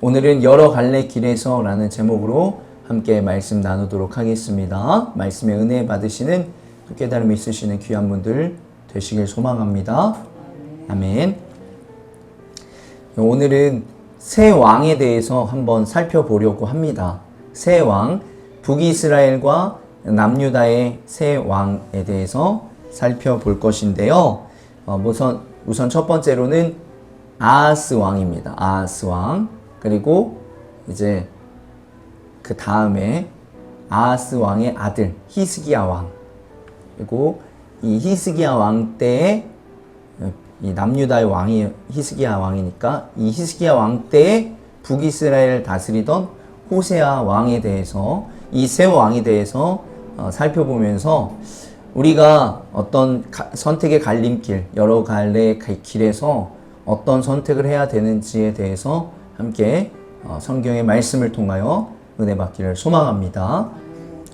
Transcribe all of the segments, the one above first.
오늘은 여러 갈래 길에서 라는 제목으로 함께 말씀 나누도록 하겠습니다. 말씀의 은혜 받으시는 또 깨달음 있으시는 귀한 분들 되시길 소망합니다. 아멘. 오늘은 새 왕에 대해서 한번 살펴보려고 합니다. 새 왕, 북이스라엘과 남유다의 새 왕에 대해서 살펴볼 것인데요. 우선 첫 번째로는 아하스 왕입니다. 아하스 왕. 그리고 이제 그 다음에 아하스 왕의 아들 히스기야 왕. 그리고 이 히스기야 왕 때에 이 남유다의 왕이 히스기야 왕이니까 이 히스기야 왕 때에 북이스라엘을 다스리던 호세아 왕에 대해서 이 세 왕에 대해서 살펴보면서 우리가 어떤 선택의 갈림길, 여러 갈래의 길에서 어떤 선택을 해야 되는지에 대해서 함께 성경의 말씀을 통하여 은혜 받기를 소망합니다.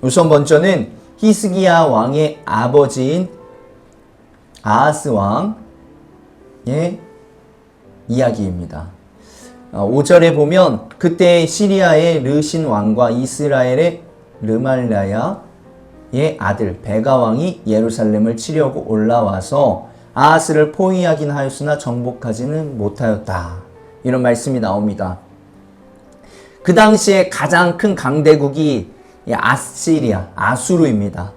우선 먼저는 히스기야 왕의 아버지인 아하스 왕의 이야기입니다. 5절에 보면 그때 시리아의 르신 왕과 이스라엘의 르말라야의 아들 베가 왕이 예루살렘을 치려고 올라와서 아하스를 포위하긴 하였으나 정복하지는 못하였다. 이런 말씀이 나옵니다. 그 당시에 가장 큰 강대국이 아시리아, 아수르입니다.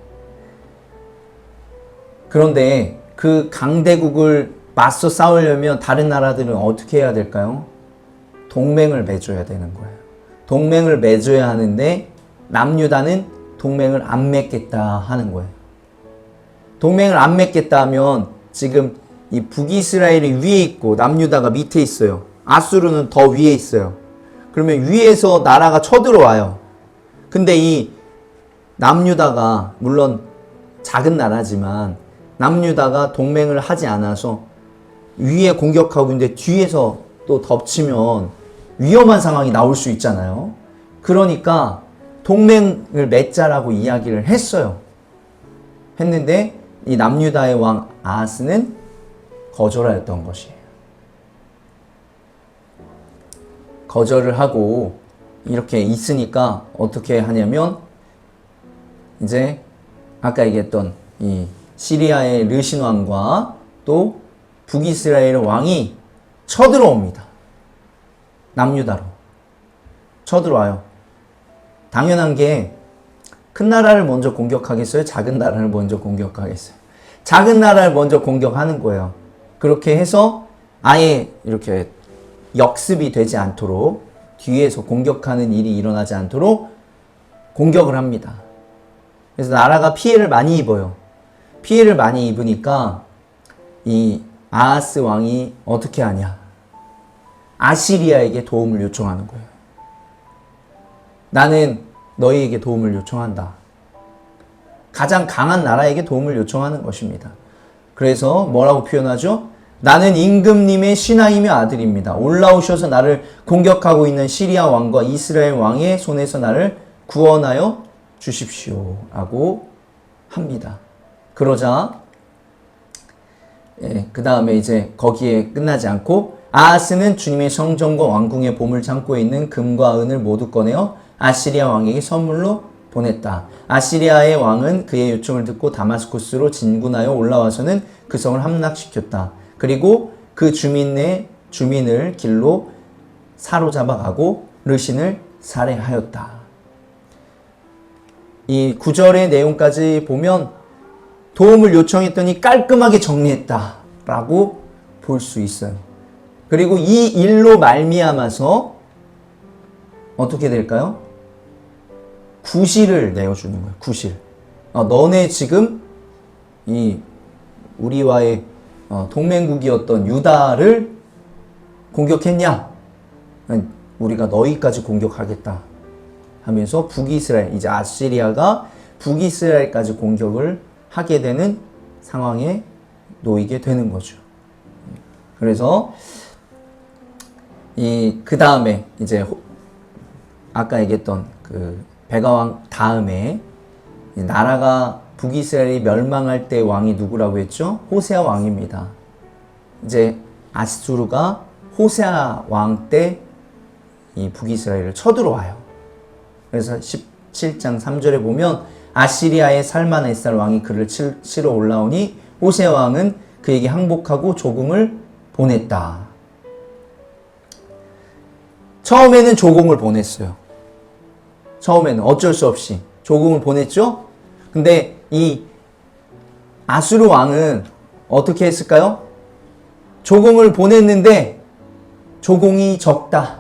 그런데 그 강대국을 맞서 싸우려면 다른 나라들은 어떻게 해야 될까요? 동맹을 맺어야 되는 거예요. 동맹을 맺어야 하는데 남유다는 동맹을 안 맺겠다 하는 거예요. 동맹을 안 맺겠다 하면 지금 이 북이스라엘이 위에 있고 남유다가 밑에 있어요. 아수르는 더 위에 있어요. 그러면 위에서 나라가 쳐들어와요. 근데 이 남유다가 물론 작은 나라지만 남유다가 동맹을 하지 않아서 위에 공격하고 있는데 뒤에서 또 덮치면 위험한 상황이 나올 수 있잖아요. 그러니까 동맹을 맺자라고 이야기를 했어요. 했는데 이 남유다의 왕 아하스는 거절하였던 것이에요. 거절을 하고 이렇게 있으니까 어떻게 하냐면 이제 아까 얘기했던 이 시리아의 르신 왕과 또 북이스라엘 왕이 쳐들어옵니다. 남유다로 쳐들어와요. 당연한 게 큰 나라를 먼저 공격하겠어요? 작은 나라를 먼저 공격하겠어요? 작은 나라를 먼저 공격하는 거예요. 그렇게 해서 아예 이렇게 역습이 되지 않도록 뒤에서 공격하는 일이 일어나지 않도록 공격을 합니다. 그래서 나라가 피해를 많이 입어요. 피해를 많이 입으니까 이 아하스 왕이 어떻게 하냐? 아시리아에게 도움을 요청하는 거예요. 나는 너희에게 도움을 요청한다. 가장 강한 나라에게 도움을 요청하는 것입니다. 그래서 뭐라고 표현하죠? 나는 임금님의 신하이며 아들입니다. 올라오셔서 나를 공격하고 있는 시리아 왕과 이스라엘 왕의 손에서 나를 구원하여 주십시오. 라고 합니다. 그러자 그 다음에 이제 거기에 끝나지 않고 아하스는 주님의 성전과 왕궁의 보물 창고에 있는 금과 은을 모두 꺼내어 아시리아 왕에게 선물로 보냈다. 아시리아의 왕은 그의 요청을 듣고 다마스쿠스로 진군하여 올라와서는 그 성을 함락시켰다. 그리고 그 주민을 길로 사로잡아가고 르신을 살해하였다. 이 9절의 내용까지 보면 도움을 요청했더니 깔끔하게 정리했다라고 볼 수 있어요. 그리고 이 일로 말미암아서 어떻게 될까요? 구실을 내어주는 거예요. 구실. 너네 지금 이 우리와의 동맹국이었던 유다를 공격했냐? 우리가 너희까지 공격하겠다 하면서 북이스라엘, 이제 아시리아가 북이스라엘까지 공격을 하게 되는 상황에 놓이게 되는 거죠. 그래서 그 다음에 이제 아까 얘기했던 그 베가왕 다음에 나라가 북이스라엘이 멸망할 때 왕이 누구라고 했죠? 호세아 왕입니다. 이제 아수르가 호세아 왕 때 이 북이스라엘을 쳐들어와요. 그래서 17장 3절에 보면 아시리아의 살만에살 왕이 그를 치러 올라오니 호세아 왕은 그에게 항복하고 조공을 보냈다. 처음에는 조공을 보냈어요. 처음에는 어쩔 수 없이 조공을 보냈죠. 근데 이 아수르 왕은 어떻게 했을까요? 조공을 보냈는데 조공이 적다.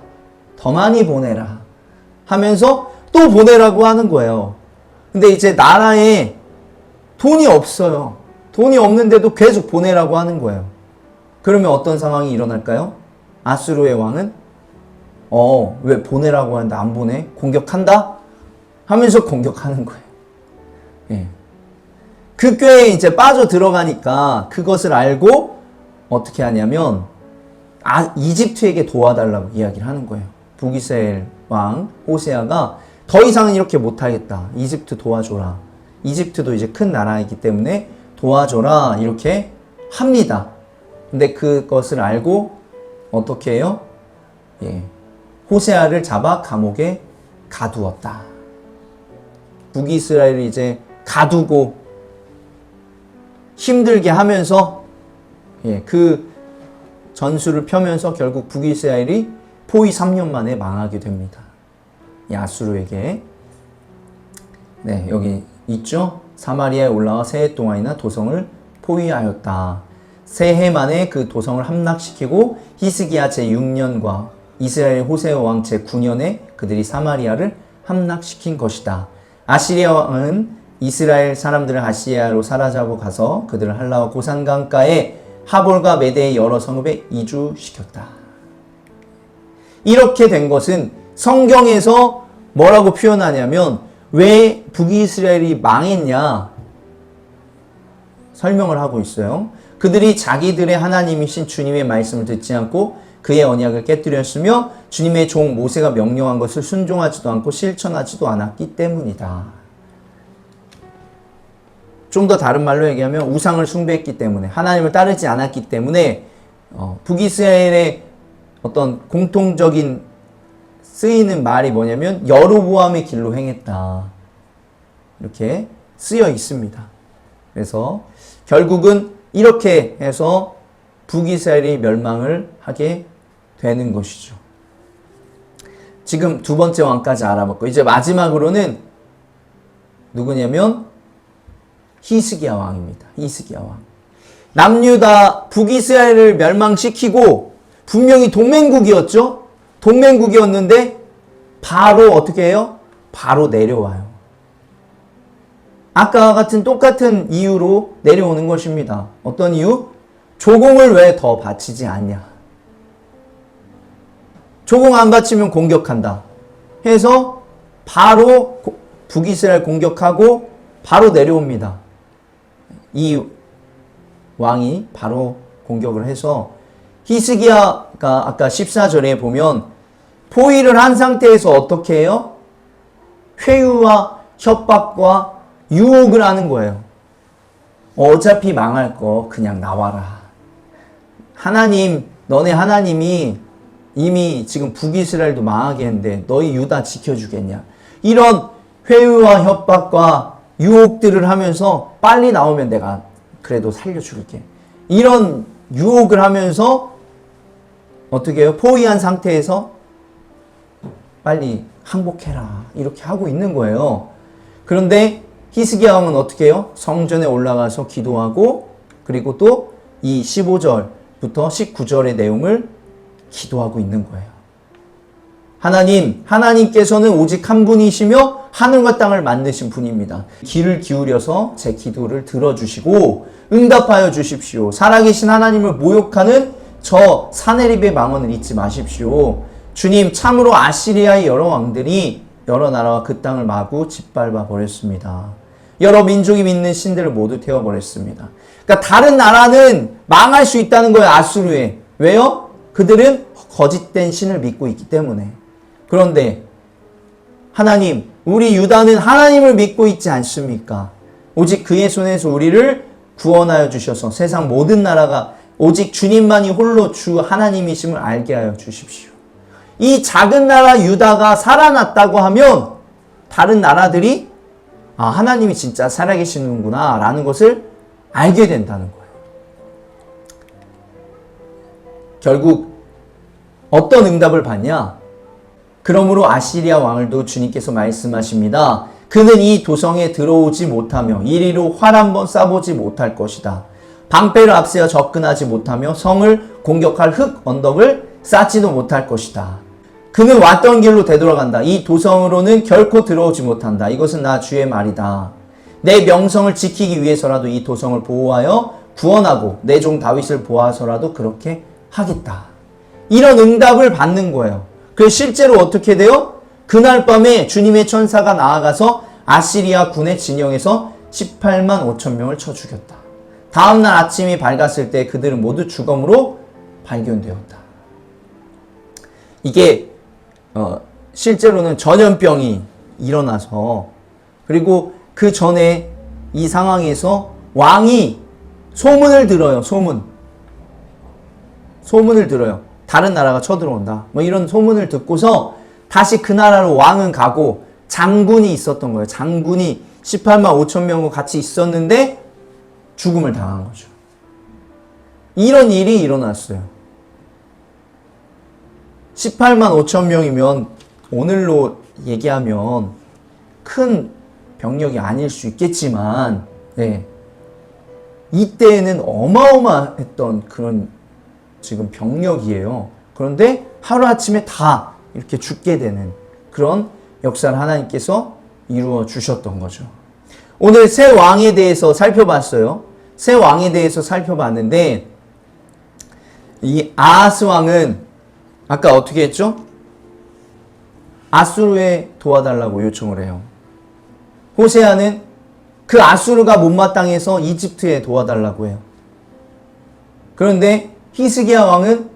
더 많이 보내라 하면서 또 보내라고 하는 거예요. 근데 이제 나라에 돈이 없어요. 돈이 없는데도 계속 보내라고 하는 거예요. 그러면 어떤 상황이 일어날까요? 아수르의 왕은 왜 보내라고 하는데 안 보내? 공격한다? 하면서 공격하는 거예요. 예. 그 꾀에 이제 빠져 들어가니까 그것을 알고 어떻게 하냐면 이집트에게 도와달라고 이야기를 하는 거예요. 북이스라엘 왕 호세아가 더 이상은 이렇게 못하겠다. 이집트 도와줘라. 이집트도 이제 큰 나라이기 때문에 도와줘라. 이렇게 합니다. 근데 그것을 알고 어떻게 해요? 예. 호세아를 잡아 감옥에 가두었다. 북이스라엘을 이제 가두고 힘들게 하면서 그 전술을 펴면서 결국 북이스라엘이 포위 3년 만에 망하게 됩니다. 아수르에게. 네, 여기 있죠? 사마리아에 올라와 세 해 동안이나 도성을 포위하였다. 세 해 만에 그 도성을 함락시키고 히스기야 제6년과 이스라엘 호세아 왕 제9년에 그들이 사마리아를 함락시킨 것이다. 아시리아 왕은 이스라엘 사람들을 아시리아로 사로잡아 가서 그들을 할라와 고산 강가에 하볼과 메대의 여러 성읍에 이주시켰다. 이렇게 된 것은 성경에서 뭐라고 표현하냐면 왜 북이스라엘이 망했냐 설명을 하고 있어요. 그들이 자기들의 하나님이신 주님의 말씀을 듣지 않고 그의 언약을 깨뜨렸으며 주님의 종 모세가 명령한 것을 순종하지도 않고 실천하지도 않았기 때문이다. 좀 더 다른 말로 얘기하면 우상을 숭배했기 때문에 하나님을 따르지 않았기 때문에 북이스라엘의 어떤 공통적인 쓰이는 말이 뭐냐면 여로보암의 길로 행했다. 이렇게 쓰여 있습니다. 그래서 결국은 이렇게 해서 북이스라엘이 멸망을 하게 되는 것이죠. 지금 두 번째 왕까지 알아봤고 이제 마지막으로는 누구냐면 히스기야 왕입니다. 히스기야 왕. 남유다 북이스라엘을 멸망시키고 분명히 동맹국이었죠. 동맹국이었는데 바로 어떻게 해요? 바로 내려와요. 아까와 같은 똑같은 이유로 내려오는 것입니다. 어떤 이유? 조공을 왜 더 바치지 않냐? 조공 안 바치면 공격한다. 해서 바로 북이스라엘 공격하고 바로 내려옵니다. 이 왕이 바로 공격을 해서 히스기야가 아까 14절에 보면 포위를 한 상태에서 어떻게 해요? 회유와 협박과 유혹을 하는 거예요. 어차피 망할 거 그냥 나와라. 하나님, 너네 하나님이 이미 지금 북이스라엘도 망하게 했는데 너희 유다 지켜주겠냐. 이런 회유와 협박과 유혹들을 하면서 빨리 나오면 내가 그래도 살려줄게. 이런 유혹을 하면서 어떻게 해요? 포위한 상태에서 빨리 항복해라. 이렇게 하고 있는 거예요. 그런데 히스기야 왕은 어떻게 해요? 성전에 올라가서 기도하고 그리고 또 이 15절부터 19절의 내용을 기도하고 있는 거예요. 하나님께서는 오직 한 분이시며 하늘과 땅을 만드신 분입니다. 귀를 기울여서 제 기도를 들어주시고 응답하여 주십시오. 살아계신 하나님을 모욕하는 저 사네립의 망언을 잊지 마십시오. 주님, 참으로 아시리아의 여러 왕들이 여러 나라와 그 땅을 마구 짓밟아 버렸습니다. 여러 민족이 믿는 신들을 모두 태워버렸습니다. 그러니까 다른 나라는 망할 수 있다는 거예요. 아수르에. 왜요? 그들은 거짓된 신을 믿고 있기 때문에. 그런데 하나님, 우리 유다는 하나님을 믿고 있지 않습니까? 오직 그의 손에서 우리를 구원하여 주셔서 세상 모든 나라가 오직 주님만이 홀로 주 하나님이심을 알게 하여 주십시오. 이 작은 나라 유다가 살아났다고 하면 다른 나라들이 하나님이 진짜 살아계시는구나 라는 것을 알게 된다는 거예요. 결국 어떤 응답을 받냐? 그러므로 아시리아 왕을도 주님께서 말씀하십니다. 그는 이 도성에 들어오지 못하며 이리로 활 한번 쏴보지 못할 것이다. 방패를 앞세워 접근하지 못하며 성을 공격할 흙 언덕을 쌓지도 못할 것이다. 그는 왔던 길로 되돌아간다. 이 도성으로는 결코 들어오지 못한다. 이것은 나 주의 말이다. 내 명성을 지키기 위해서라도 이 도성을 보호하여 구원하고 내 종 다윗을 보호하서라도 그렇게 하겠다. 이런 응답을 받는 거예요. 그래서 실제로 어떻게 돼요? 그날 밤에 주님의 천사가 나아가서 아시리아 군의 진영에서 18만 5천 명을 쳐 죽였다. 다음날 아침이 밝았을 때 그들은 모두 죽음으로 발견되었다. 이게 실제로는 전염병이 일어나서, 그리고 그 전에 이 상황에서 왕이 소문을 들어요. 소문을 들어요. 다른 나라가 쳐들어온다. 뭐 이런 소문을 듣고서 다시 그 나라로 왕은 가고 장군이 있었던 거예요. 장군이 18만 5천 명과 같이 있었는데 죽음을 당한 거죠. 이런 일이 일어났어요. 18만 5천 명이면 오늘로 얘기하면 큰 병력이 아닐 수 있겠지만, 네. 이때에는 어마어마했던 그런 지금 병력이에요. 그런데 하루아침에 다 이렇게 죽게 되는 그런 역사를 하나님께서 이루어 주셨던 거죠. 오늘 새 왕에 대해서 살펴봤어요. 새 왕에 대해서 살펴봤는데, 이 아하스 왕은 아까 어떻게 했죠? 아수르에 도와달라고 요청을 해요. 호세아는 그 아수르가 못마땅해서 이집트에 도와달라고 해요. 그런데 히스기야 왕은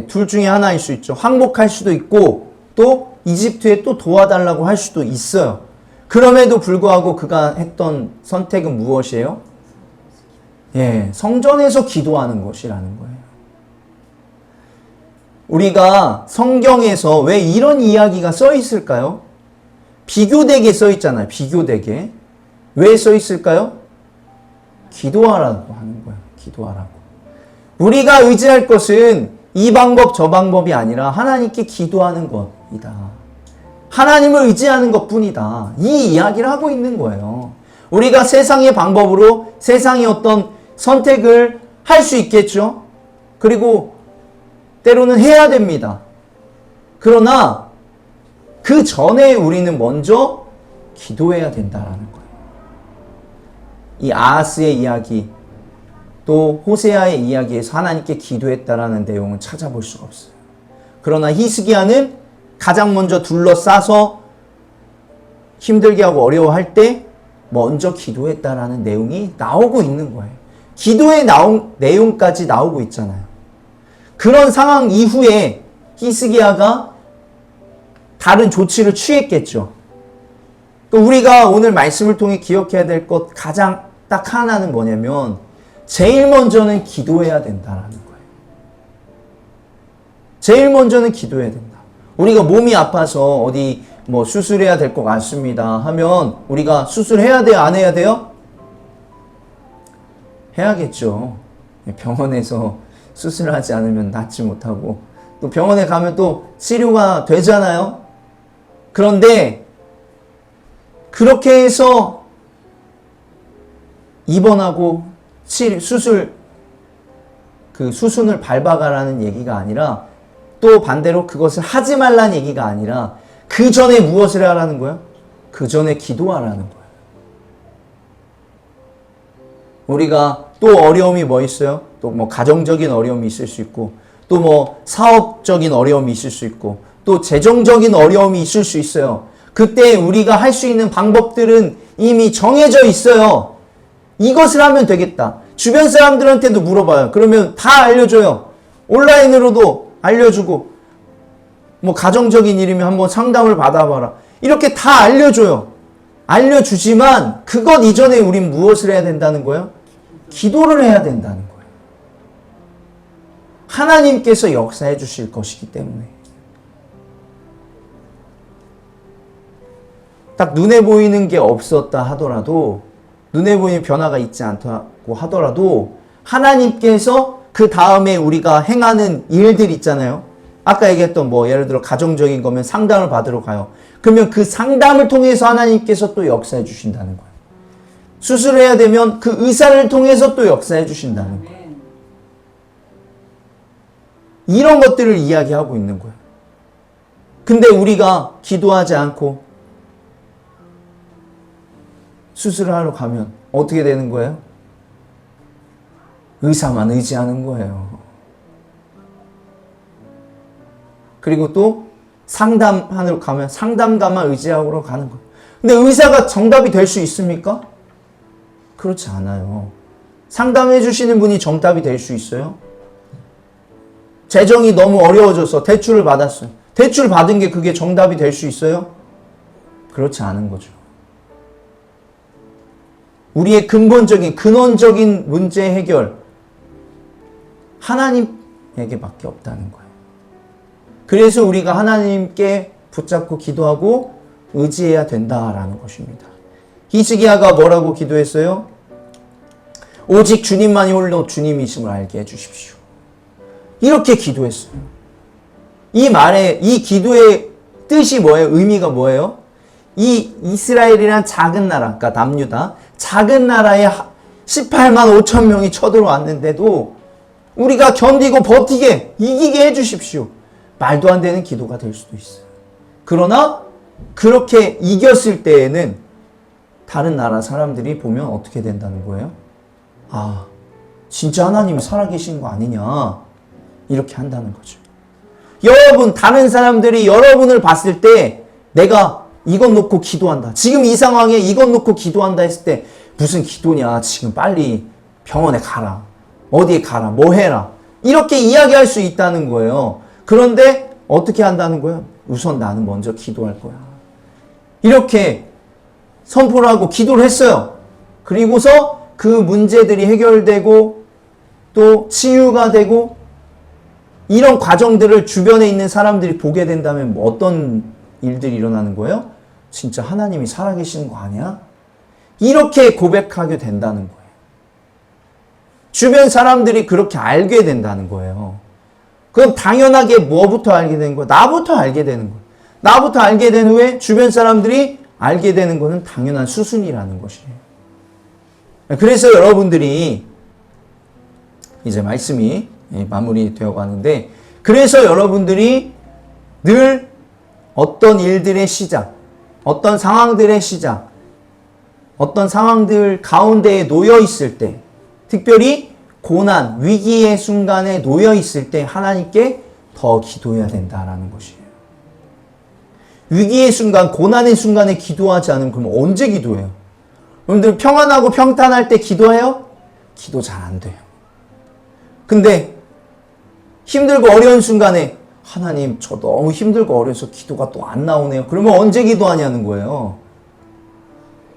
둘 중에 하나일 수 있죠. 항복할 수도 있고 또 이집트에 또 도와달라고 할 수도 있어요. 그럼에도 불구하고 그가 했던 선택은 무엇이에요? 성전에서 기도하는 것이라는 거예요. 우리가 성경에서 왜 이런 이야기가 써 있을까요? 비교되게 써 있잖아요. 비교되게. 왜 써 있을까요? 기도하라고 하는 거예요. 기도하라고. 우리가 의지할 것은 이 방법 저 방법이 아니라 하나님께 기도하는 것이다. 하나님을 의지하는 것뿐이다. 이 이야기를 하고 있는 거예요. 우리가 세상의 방법으로 세상의 어떤 선택을 할 수 있겠죠. 그리고 때로는 해야 됩니다. 그러나 그 전에 우리는 먼저 기도해야 된다라는 거예요. 이 아하스의 이야기, 또 호세아의 이야기에서 하나님께 기도했다라는 내용은 찾아볼 수가 없어요. 그러나 히스기야는 가장 먼저 둘러싸서 힘들게 하고 어려워할 때 먼저 기도했다라는 내용이 나오고 있는 거예요. 기도의 내용까지 나오고 있잖아요. 그런 상황 이후에 히스기야가 다른 조치를 취했겠죠. 우리가 오늘 말씀을 통해 기억해야 될 것 가장 딱 하나는 뭐냐면, 제일 먼저는 기도해야 된다라는 거예요. 제일 먼저는 기도해야 된다. 우리가 몸이 아파서 어디 뭐 수술해야 될 것 같습니다 하면 우리가 수술해야 돼요? 안 해야 돼요? 해야겠죠. 병원에서 수술하지 않으면 낫지 못하고 또 병원에 가면 또 치료가 되잖아요. 그런데 그렇게 해서 입원하고 수순을 밟아가라는 얘기가 아니라, 또 반대로 그것을 하지 말라는 얘기가 아니라 그 전에 무엇을 하라는 거예요? 그 전에 기도하라는 거예요. 우리가 또 어려움이 뭐 있어요? 또 뭐 가정적인 어려움이 있을 수 있고, 또 뭐 사업적인 어려움이 있을 수 있고, 또 재정적인 어려움이 있을 수 있어요. 그때 우리가 할 수 있는 방법들은 이미 정해져 있어요. 이것을 하면 되겠다. 주변 사람들한테도 물어봐요. 그러면 다 알려줘요. 온라인으로도 알려주고, 뭐 가정적인 일이면 한번 상담을 받아봐라. 이렇게 다 알려줘요. 알려주지만 그것 이전에 우린 무엇을 해야 된다는 거예요? 기도를 해야 된다는 거예요. 하나님께서 역사해 주실 것이기 때문에. 딱 눈에 보이는 게 없었다 하더라도, 눈에 보이는 변화가 있지 않다고 하더라도 하나님께서 그 다음에 우리가 행하는 일들 있잖아요. 아까 얘기했던 뭐 예를 들어 가정적인 거면 상담을 받으러 가요. 그러면 그 상담을 통해서 하나님께서 또 역사해 주신다는 거예요. 수술을 해야 되면 그 의사를 통해서 또 역사해 주신다는 거예요. 이런 것들을 이야기하고 있는 거예요. 근데 우리가 기도하지 않고 수술을 하러 가면 어떻게 되는 거예요? 의사만 의지하는 거예요. 그리고 또 상담하러 가면 상담가만 의지하러 가는 거예요. 근데 의사가 정답이 될 수 있습니까? 그렇지 않아요. 상담해 주시는 분이 정답이 될 수 있어요? 재정이 너무 어려워져서 대출을 받았어요. 대출 받은 게 그게 정답이 될 수 있어요? 그렇지 않은 거죠. 우리의 근본적인, 근원적인 문제 해결, 하나님에게밖에 없다는 거예요. 그래서 우리가 하나님께 붙잡고 기도하고 의지해야 된다라는 것입니다. 히스기야가 뭐라고 기도했어요? 오직 주님만이 홀로 주님이심을 알게 해주십시오. 이렇게 기도했어요. 이 말에, 이 기도의 뜻이 뭐예요? 의미가 뭐예요? 이 이스라엘이란 작은 나라, 그러니까 남유다, 작은 나라에 18만 5천 명이 쳐들어왔는데도 우리가 견디고 버티게, 이기게 해주십시오. 말도 안 되는 기도가 될 수도 있어요. 그러나 그렇게 이겼을 때에는 다른 나라 사람들이 보면 어떻게 된다는 거예요? 아, 진짜 하나님이 살아계신 거 아니냐, 이렇게 한다는 거죠. 여러분, 다른 사람들이 여러분을 봤을 때 내가 이것 놓고 기도한다, 지금 이 상황에 이것 놓고 기도한다 했을 때 무슨 기도냐, 지금 빨리 병원에 가라, 어디에 가라, 뭐 해라, 이렇게 이야기할 수 있다는 거예요. 그런데 어떻게 한다는 거예요? 우선 나는 먼저 기도할 거야, 이렇게 선포를 하고 기도를 했어요. 그리고서 그 문제들이 해결되고 또 치유가 되고 이런 과정들을 주변에 있는 사람들이 보게 된다면 어떤 일들이 일어나는 거예요? 진짜 하나님이 살아계시는 거 아니야? 이렇게 고백하게 된다는 거예요. 주변 사람들이 그렇게 알게 된다는 거예요. 그럼 당연하게 뭐부터 알게 되는 거예요? 나부터 알게 되는 거예요. 나부터 알게 된 후에 주변 사람들이 알게 되는 것은 당연한 수순이라는 것이에요. 그래서 여러분들이 이제 말씀이 마무리되어 가는데, 그래서 여러분들이 늘 어떤 일들의 시작, 어떤 상황들의 시작, 어떤 상황들 가운데에 놓여 있을 때, 특별히 고난, 위기의 순간에 놓여 있을 때 하나님께 더 기도해야 된다라는 것이에요. 위기의 순간, 고난의 순간에 기도하지 않으면 그럼 언제 기도해요? 여러분들 평안하고 평탄할 때 기도해요? 기도 잘 안 돼요. 근데 힘들고 어려운 순간에 하나님, 저 너무 힘들고 어려워서 기도가 또 안 나오네요. 그러면 언제 기도하냐는 거예요.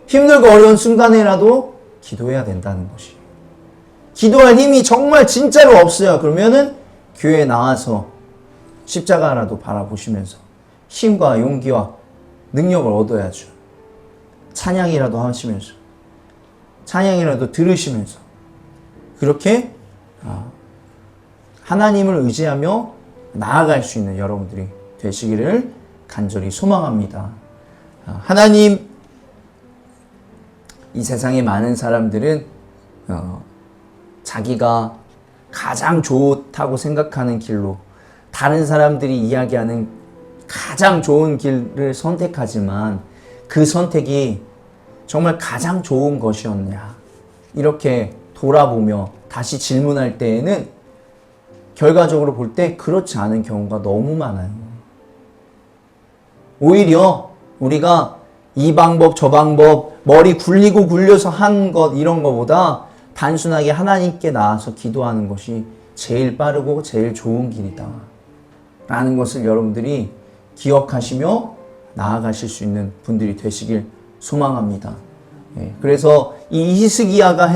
힘들고 어려운 순간에라도 기도해야 된다는 것이. 기도할 힘이 정말 진짜로 없어요. 그러면은 교회에 나와서 십자가라도 바라보시면서 힘과 용기와 능력을 얻어야죠. 찬양이라도 하시면서, 찬양이라도 들으시면서 그렇게 하나님을 의지하며 나아갈 수 있는 여러분들이 되시기를 간절히 소망합니다. 하나님, 이 세상에 많은 사람들은 자기가 가장 좋다고 생각하는 길로, 다른 사람들이 이야기하는 가장 좋은 길을 선택하지만 그 선택이 정말 가장 좋은 것이었냐, 이렇게 돌아보며 다시 질문할 때에는 결과적으로 볼 때 그렇지 않은 경우가 너무 많아요. 오히려 우리가 이 방법 저 방법 머리 굴리고 굴려서 한 것, 이런 것보다 단순하게 하나님께 나와서 기도하는 것이 제일 빠르고 제일 좋은 길이다 라는 것을 여러분들이 기억하시며 나아가실 수 있는 분들이 되시길 소망합니다. 그래서 이 히스기야가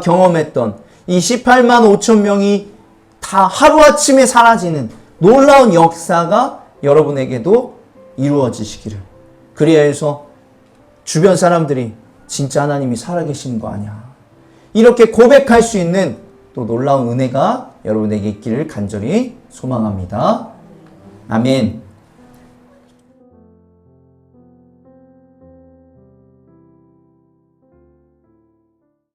경험했던 이 18만 5천 명이 다 하루아침에 사라지는 놀라운 역사가 여러분에게도 이루어지시기를 그래야 해서 주변 사람들이 진짜 하나님이 살아계시는 거 아니야. 이렇게 고백할 수 있는 또 놀라운 은혜가 여러분에게 있기를 간절히 소망합니다. 아멘.